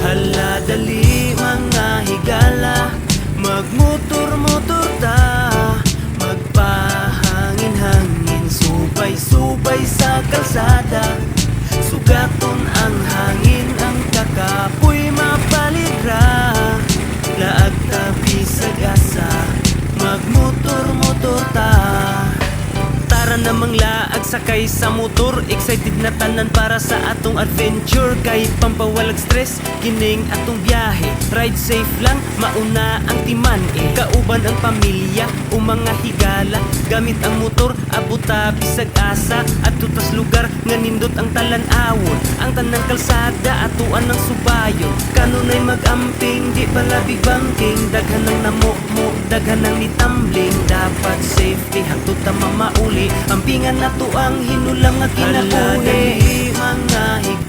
Hala dali mga higala, magmotor-motor ta, magpahangin-hangin, subay-subay sa kalsada. Sugaton ang hangin, ang kakapoy mapalira, laag tabi sa gasa, magmotor-motor ta. Tara namang laag sakay sa motor, excited na tanan para sa atong adventure. Kay pampawalag stress, kining atong biyahe, ride safe lang, mauna ang timan kauban ang pamilya o mga higala. Gamit ang motor, abuta bisag asa, at tutas lugar nga nindot ang talan-awon. Ang tanang kalsada, atuan ng subayon, kanunay mag-amping, di pala big banking. Daghan ng namukmuk, daghan ng nitambling, dapat safety hangtod ta mamauli. Ampingan na to ang hinulang nga kinabuhi, mga higala,